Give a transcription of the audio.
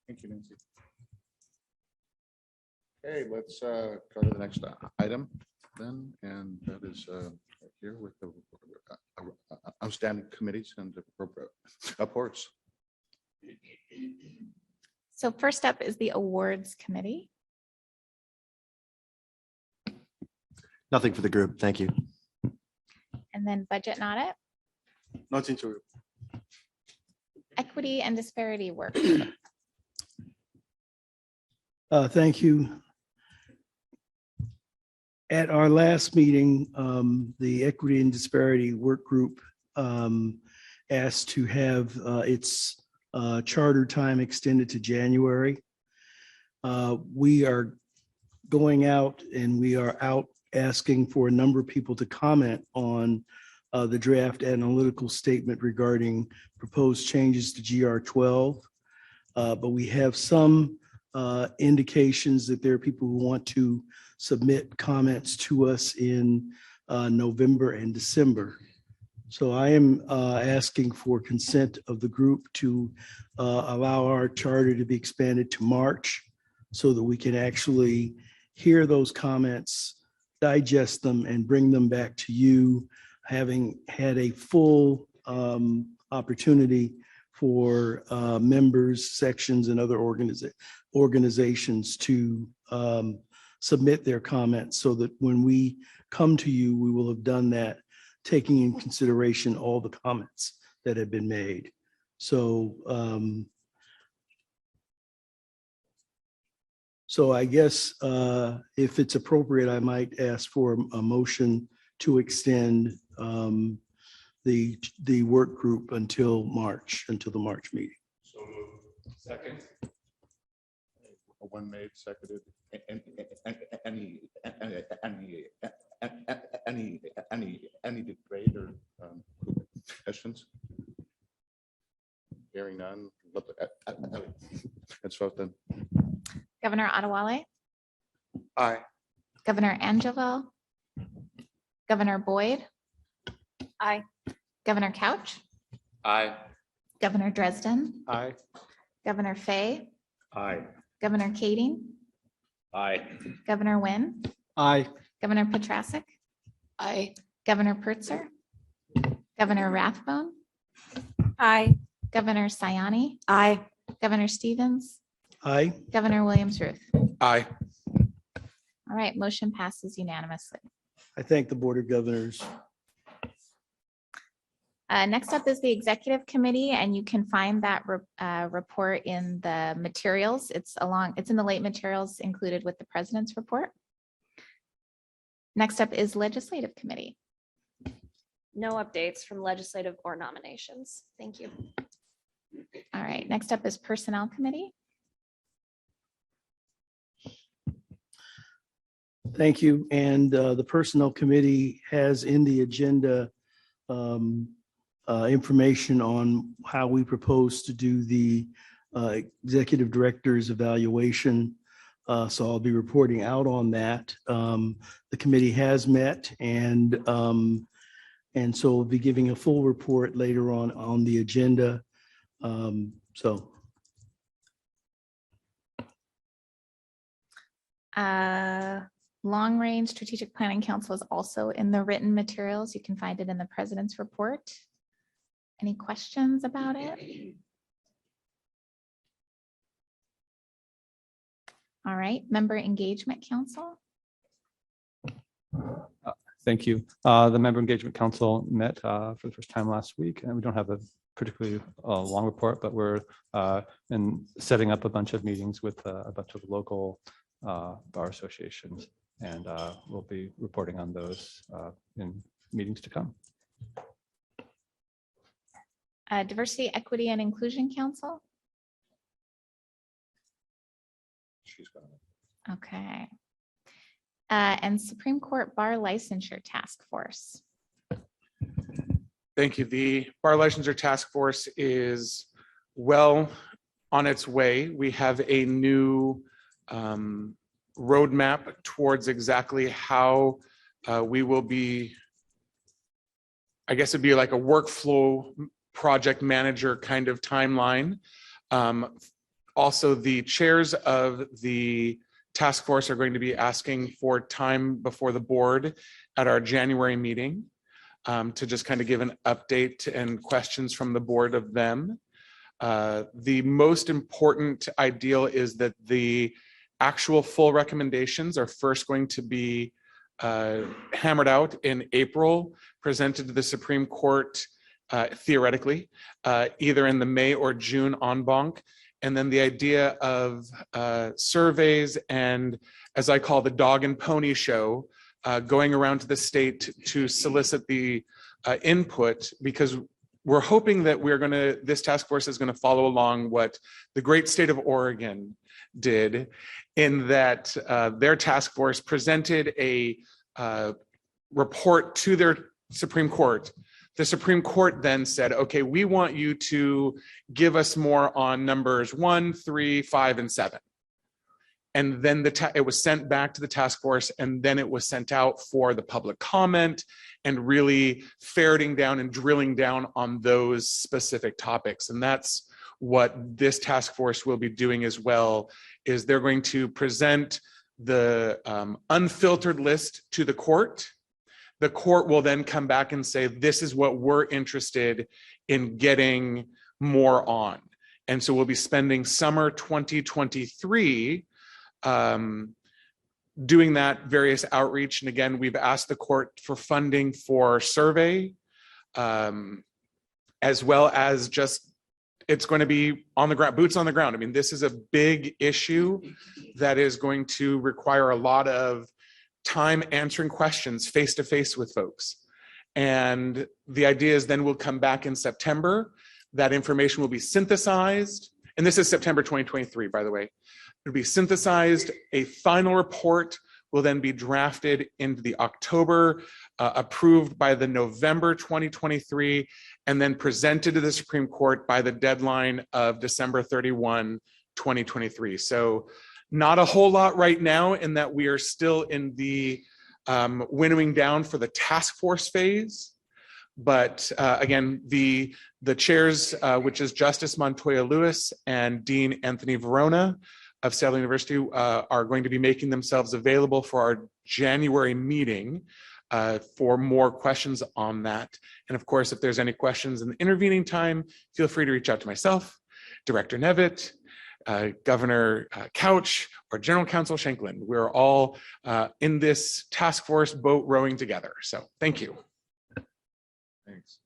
Thank you, Nancy. Okay, let's go to the next item then, and that is here with the outstanding committees and appropriate reports. So first up is the awards committee. Nothing for the group. Thank you. And then budget and audit, Nothing to. equity and disparity work. Thank you. At our last meeting, the Equity and Disparity Work Group asked to have its charter time extended to January. We are going out and we are out asking for a number of people to comment on the draft analytical statement regarding proposed changes to GR 12. But we have some indications that there are people who want to submit comments to us in November and December. So I am asking for consent of the group to allow our charter to be expanded to March so that we can actually hear those comments, digest them, and bring them back to you, having had a full opportunity for members, sections, and other organizations to submit their comments, so that when we come to you, we will have done that, taking in consideration all the comments that have been made. So, so I guess if it's appropriate, I might ask for a motion to extend the work group until the March meeting. So moved. Second. One made, seconded. Any debate or questions? Hearing none. Let's vote then. Governor Adewale, Aye. Governor Angelo, Governor Boyd. Aye. Governor Couch, Aye. Governor Dresden, Aye. Governor Fay, Aye. Governor Kading, Aye. Governor Wynn, Aye. Governor Petrasic. Aye. Governor Pertzer, Governor Rathbone. Aye. Governor Sayani. Aye. Governor Stevens, Aye. Governor Williams-Ruth. Aye. All right, motion passes unanimously. I thank the Board of Governors. Next up is the executive committee, and you can find that report in the materials. It's in the late materials included with the president's report. Next up is legislative committee. No updates from legislative or nominations. Thank you. All right, next up is personnel committee. Thank you. And the Personnel Committee has in the agenda information on how we propose to do the Executive Director's evaluation. So I'll be reporting out on that. The committee has met, and so we'll be giving a full report later on the agenda. So. Long Range Strategic Planning Council is also in the written materials. You can find it in the president's report. Any questions about it? All right, Member Engagement Council. Thank you. The Member Engagement Council met for the first time last week, and we don't have a particularly long report, but we're setting up a bunch of meetings with a bunch of local bar associations, and we'll be reporting on those in meetings to come. Diversity, Equity, and Inclusion Council. She's gone. Okay. And Supreme Court Bar Licensure Task Force. Thank you. The Bar Licensure Task Force is well on its way. We have a new roadmap towards exactly how we will be, I guess it'd be like a workflow project manager kind of timeline Also, the chairs of the task force are going to be asking for time before the board at our January meeting to just kind of give an update and questions from the board of them. The most important ideal is that the actual full recommendations are first going to be hammered out in April, presented to the Supreme Court theoretically, either in the May or June en banc. And then the idea of surveys and, as I call the dog and pony show, going around to the state to solicit the input, because we're hoping that this task force is going to follow along what the great state of Oregon did, in that their task force presented a report to their Supreme Court. The Supreme Court then said, okay, we want you to give us more on numbers 1, 3, 5, and 7. And then it was sent back to the task force, and then it was sent out for the public comment and really ferreting down and drilling down on those specific topics. And that's what this task force will be doing as well, is they're going to present the unfiltered list to the court. The court will then come back and say, this is what we're interested in getting more on. And so we'll be spending summer 2023 doing that various outreach. And again, we've asked the court for funding for survey, as well as just, it's going to be on the ground, boots on the ground. I mean, this is a big issue that is going to require a lot of time answering questions face to face with folks. And the idea is then we'll come back in September. That information will be synthesized. And this is September 2023, by the way. It'll be synthesized. A final report will then be drafted into the October, approved by the November 2023, and then presented to the Supreme Court by the deadline of December 31, 2023. So not a whole lot right now, in that we are still in the winnowing down for the task force phase. But again, the chairs, which is Justice Montoya Lewis and Dean Anthony Verona of Saddle University, are going to be making themselves available for our January meeting for more questions on that. And of course, if there's any questions in the intervening time, feel free to reach out to myself, Director Nevitt, Governor Couch, or General Counsel Shanklin. We're all in this task force boat rowing together. So thank you. Thanks.